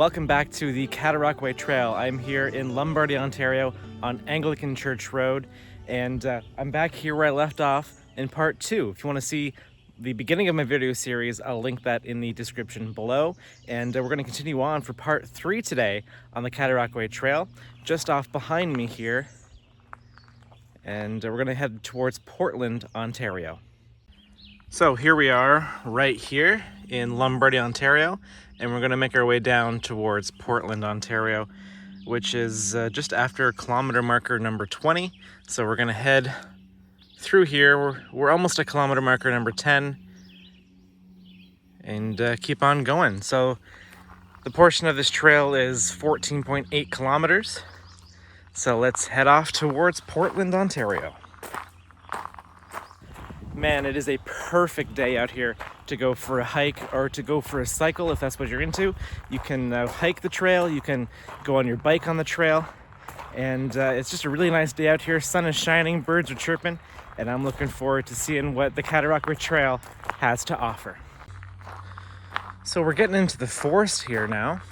Welcome back to the Cataraqui Trail. I'm here in Lombardy, Ontario on Anglican Church Road, and I'm back here where I left off in part 2. If you want to see the beginning of my video series, I'll link that in the description below, and we're going to continue on for part 3 today on the Cataraqui Trail, just off behind me here, and we're going to head towards Portland, Ontario. So here we are right here in Lombardy, Ontario, and we're going to make our way down towards Portland, Ontario, which is just after kilometer marker number 20. So we're going to head through here. We're almost at kilometer marker number 10 and keep on going. So the portion of this trail is 14.8 kilometers. So let's head off towards Portland, Ontario. Man, it is a perfect day out here to go for a hike or to go for a cycle if that's what you're into. You can hike the trail, you can go on your bike on the trail, and it's just a really nice day out here. Sun is shining, birds are chirping, and I'm looking forward to seeing what the Cataraqui Trail has to offer. So we're getting into the forest here now.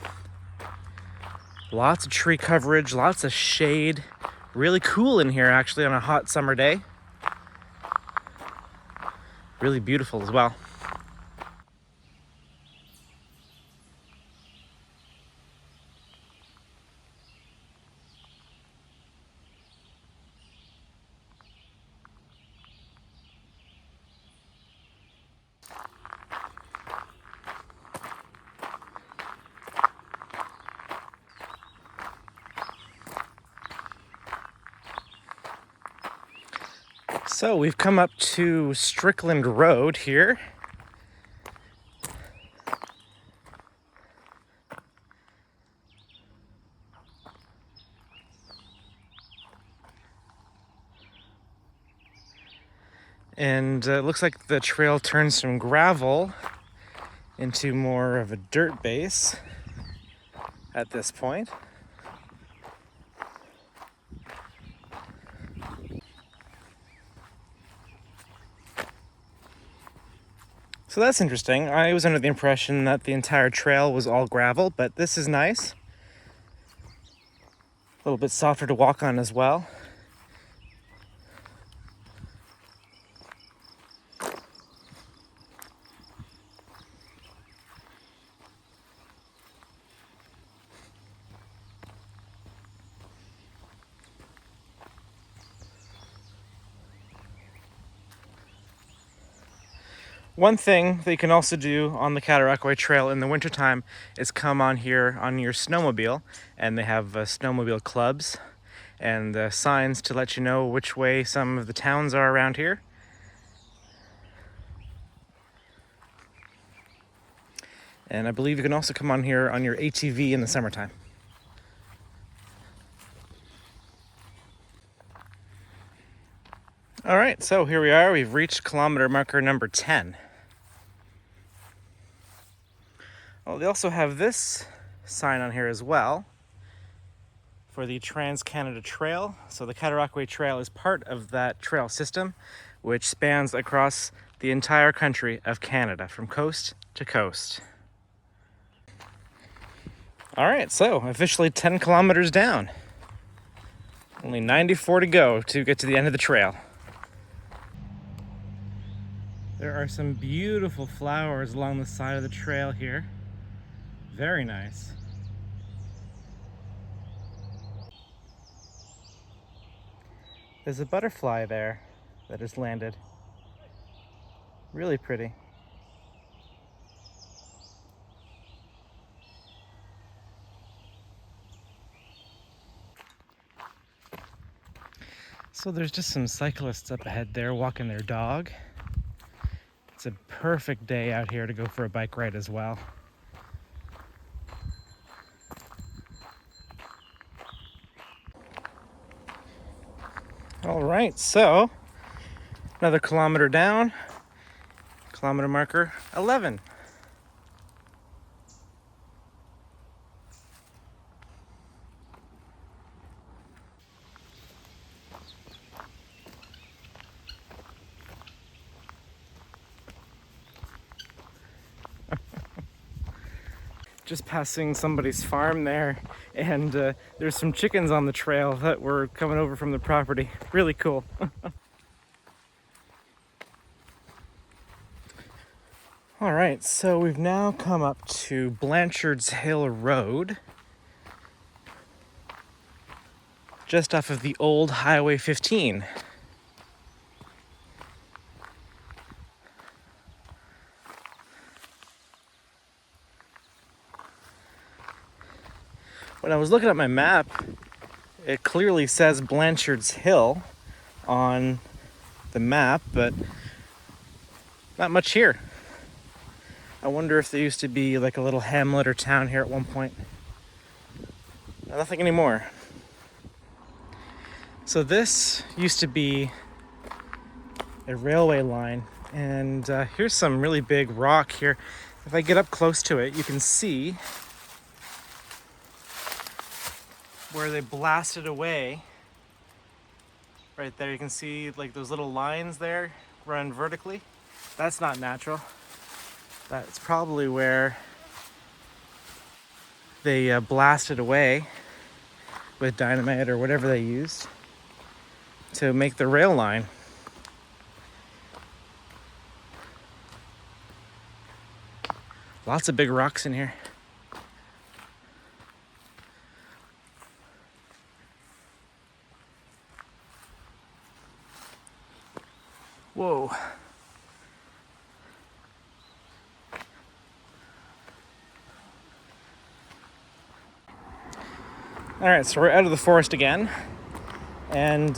Lots of tree coverage, lots of shade. Really cool in here actually on a hot summer day. Really beautiful as well. So we've come up to Strickland Road here. And it looks like the trail turns from gravel into more of a dirt base at this point. So that's interesting. I was under the impression that the entire trail was all gravel, but this is nice. A little bit softer to walk on as well. One thing that you can also do on the Cataraqui Trail in the wintertime is come on here on your snowmobile, and they have snowmobile clubs and signs to let you know which way some of the towns are around here. And I believe you can also come on here on your ATV in the summertime. All right, so here we are. We've reached kilometer marker number 10. Well, they also have this sign on here as well for the Trans-Canada Trail. So the Cataraqui Trail is part of that trail system, which spans across the entire country of Canada, from coast to coast. All right, so officially 10 kilometers down. Only 94 to go to get to the end of the trail. There are some beautiful flowers along the side of the trail here. Very nice. There's a butterfly there that has landed. Really pretty. So there's just some cyclists up ahead there walking their dog. It's a perfect day out here to go for a bike ride as well. All right, so another kilometer down, kilometer marker 11. just passing somebody's farm there, and there's some chickens on the trail that were coming over from the property. Really cool. All right, so we've now come up to Blanchard's Hill Road, just off of the old Highway 15. When I was looking at my map, it clearly says Blanchard's Hill on the map, but not much here. I wonder if there used to be like a little hamlet or town here at one point. Nothing anymore. So this used to be a railway line, and here's some really big rock here. If I get up close to it, you can see where they blasted away. Right there, you can see like those little lines there run vertically. That's not natural. That's probably where they blasted away with dynamite or whatever they used to make the rail line. Lots of big rocks in here. Whoa. All right, so we're out of the forest again, and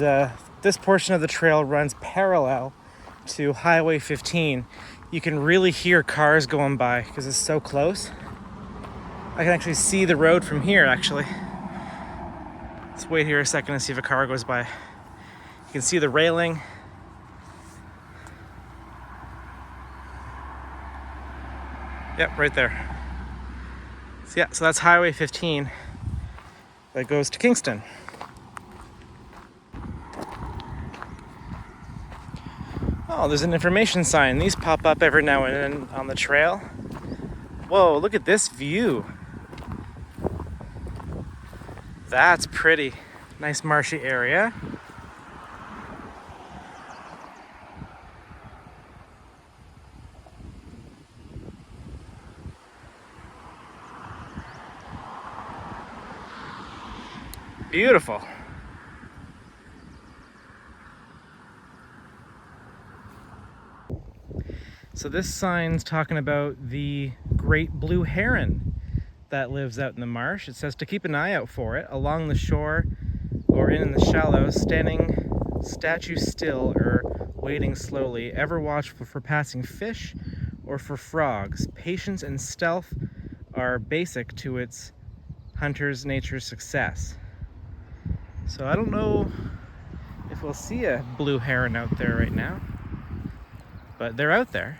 this portion of the trail runs parallel to Highway 15. You can really hear cars going by because it's so close. I can actually see the road from here, actually. Let's wait here a second and see if a car goes by. You can see the railing. Yep, right there. So yeah, so that's Highway 15 that goes to Kingston. Oh, there's an information sign. These pop up every now and then on the trail. Whoa, look at this view. That's pretty. Nice marshy area. Beautiful. So this sign's talking about the great blue heron that lives out in the marsh. It says to keep an eye out for it along the shore or in the shallows, standing statue still or wading slowly. Ever watchful for passing fish or for frogs. Patience and stealth are basic to its hunter's nature's success. So I don't know if we'll see a blue heron out there right now, but they're out there.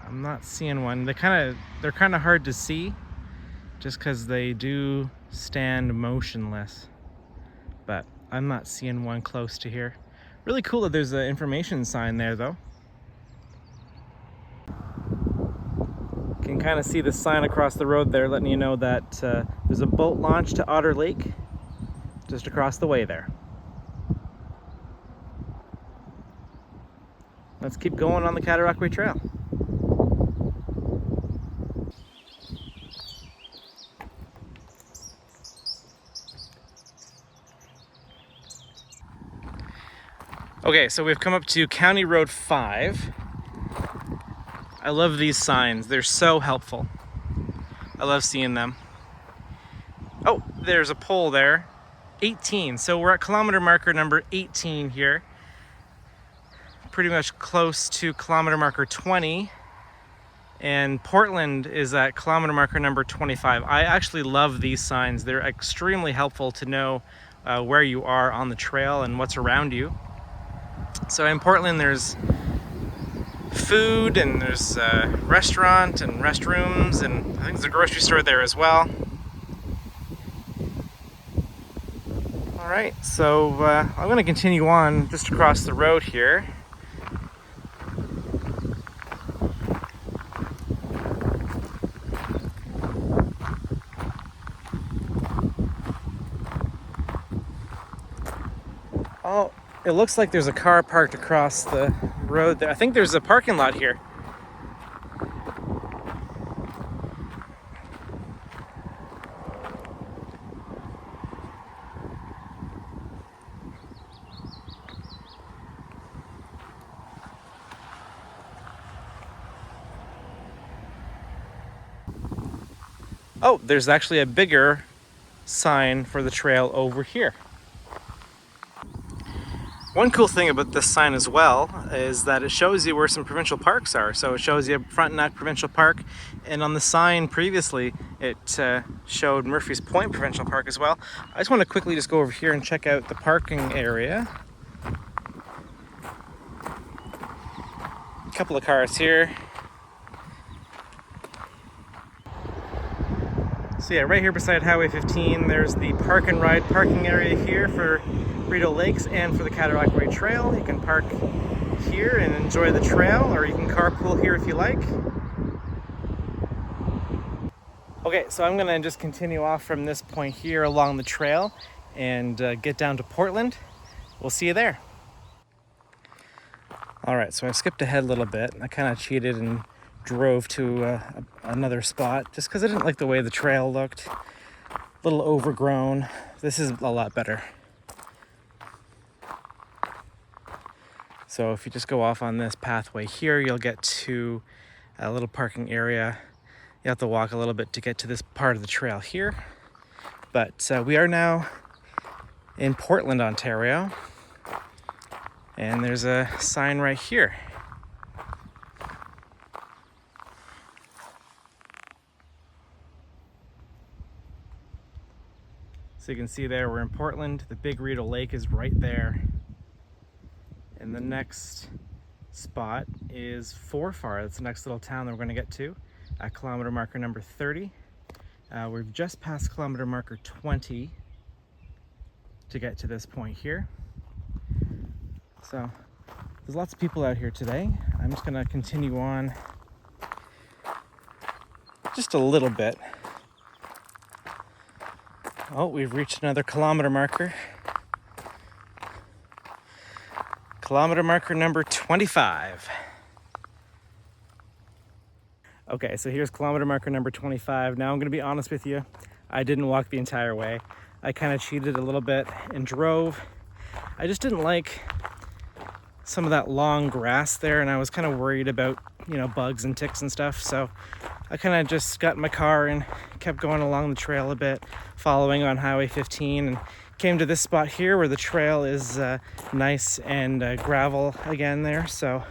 I'm not seeing one. They're kind of hard to see just because they do stand motionless, but I'm not seeing one close to here. Really cool that there's an information sign there though. You can kind of see the sign across the road there letting you know that there's a boat launch to Otter Lake just across the way there. Let's keep going on the Cataraqui Trail. Okay, so we've come up to County Road 5. I love these signs. They're so helpful. I love seeing them. Oh, there's a pole there. 18. So we're at kilometer marker number 18 here. Pretty much close to kilometer marker 20. And Portland is at kilometer marker number 25. I actually love these signs. They're extremely helpful to know where you are on the trail and what's around you. So in Portland, there's food and there's a restaurant and restrooms, and I think there's a grocery store there as well. All right, so I'm going to continue on just across the road here. Oh, it looks like there's a car parked across the road there. I think there's a parking lot here. Oh, there's actually a bigger sign for the trail over here. One cool thing about this sign as well is that it shows you where some provincial parks are. So it shows you Frontenac Provincial Park, and on the sign previously it showed Murphy's Point Provincial Park as well. I just want to quickly just go over here and check out the parking area. A couple of cars here. So yeah, right here beside Highway 15, there's the park and ride parking area here for Rideau Lakes and for the Cataraqui Trail. You can park here and enjoy the trail, or you can carpool here if you like. Okay, so I'm gonna just continue off from this point here along the trail and get down to Portland. We'll see you there. All right, so I skipped ahead a little bit. I kind of cheated and drove to another spot just because I didn't like the way the trail looked. A little overgrown. This is a lot better. So if you just go off on this pathway here, you'll get to a little parking area. You have to walk a little bit to get to this part of the trail here. But we are now in Portland, Ontario. And there's a sign right here. So you can see there, we're in Portland. The big Rideau Lake is right there. And the next spot is Forfar. That's the next little town that we're gonna get to at kilometer marker number 30. We've just passed kilometer marker 20 to get to this point here. So there's lots of people out here today. I'm just gonna continue on just a little bit. Oh, we've reached another kilometer marker. Kilometer marker number 25. Okay, so here's kilometer marker number 25. Now I'm gonna be honest with you. I didn't walk the entire way. I kind of cheated a little bit and drove. I just didn't like some of that long grass there, and I was kind of worried about, you know, bugs and ticks and stuff. So I kind of just got in my car and kept going along the trail a bit, following on Highway 15, and came to this spot here where the trail is nice and gravel again there. So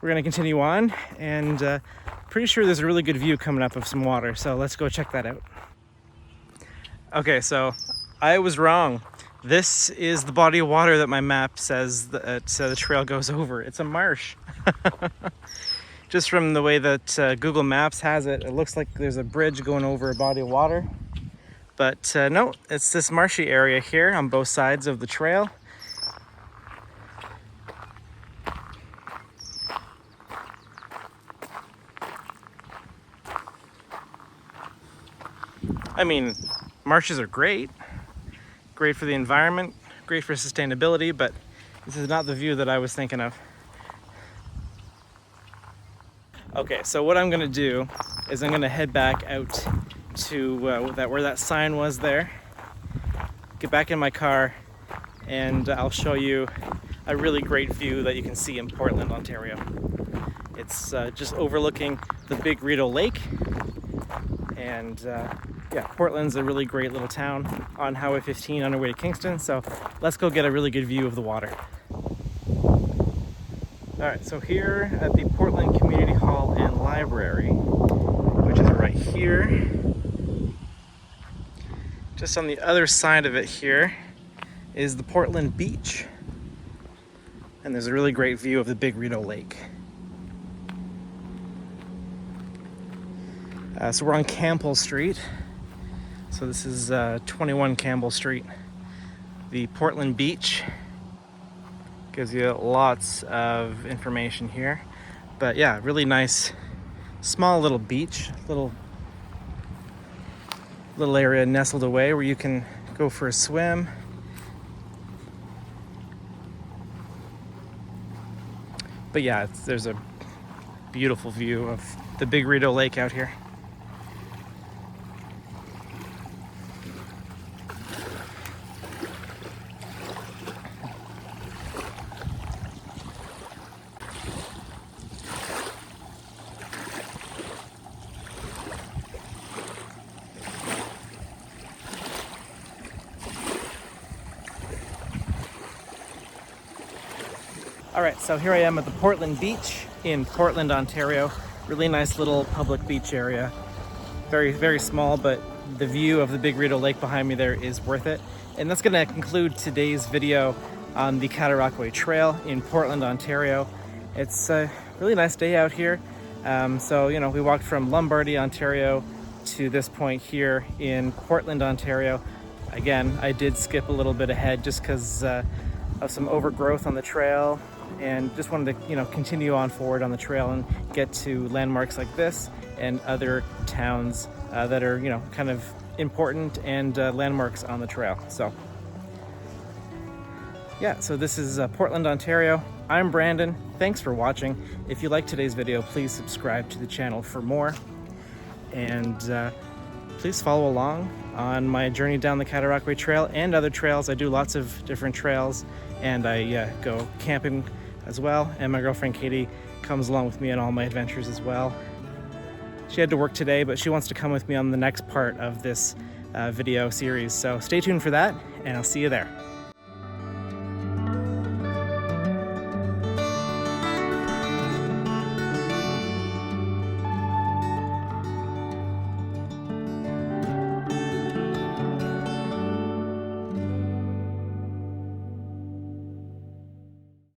we're gonna continue on, and pretty sure there's a really good view coming up of some water. So let's go check that out. Okay, so I was wrong. This is the body of water that my map says that the trail goes over. It's a marsh. Just from the way that Google Maps has it, it looks like there's a bridge going over a body of water. But no, it's this marshy area here on both sides of the trail. I mean, marshes are great for the environment, great for sustainability, but this is not the view that I was thinking of. Okay, so what I'm gonna do is I'm gonna head back out to where that sign was there, get back in my car, and I'll show you a really great view that you can see in Portland, Ontario. It's just overlooking the big Rideau Lake, and yeah, Portland's a really great little town on Highway 15 on our way to Kingston, so let's go get a really good view of the water. Alright, so here at the Portland Community Hall and Library, which is right here, just on the other side of it here is the Portland Beach. And there's a really great view of the big Rideau Lake. So we're on Campbell Street. So this is 21 Campbell Street. The Portland Beach gives you lots of information here. But yeah, really nice, small little beach, little area nestled away where you can go for a swim, But yeah, there's a beautiful view of the big Rideau Lake out here. All right, so here I am at the Portland Beach in Portland, Ontario. Really nice little public beach area. Very, very small, but the view of the big Rideau Lake behind me there is worth it. And that's gonna conclude today's video on the Cataraqui Trail in Portland, Ontario. It's a really nice day out here. So, you know, we walked from Lombardy, Ontario to this point here in Portland, Ontario. Again, I did skip a little bit ahead just because of some overgrowth on the trail, and just wanted to, you know, continue on forward on the trail and get to landmarks like this and other towns that are, you know, kind of important and landmarks on the trail. So yeah, so this is Portland, Ontario. I'm Brandon. Thanks for watching. If you liked today's video, please subscribe to the channel for more, and please follow along on my journey down the Cataraqui Trail and other trails. I do lots of different trails, and I go camping as well, and my girlfriend Katie comes along with me on all my adventures as well. She had to work today, but she wants to come with me on the next part of this video series, so stay tuned for that, and I'll see you there.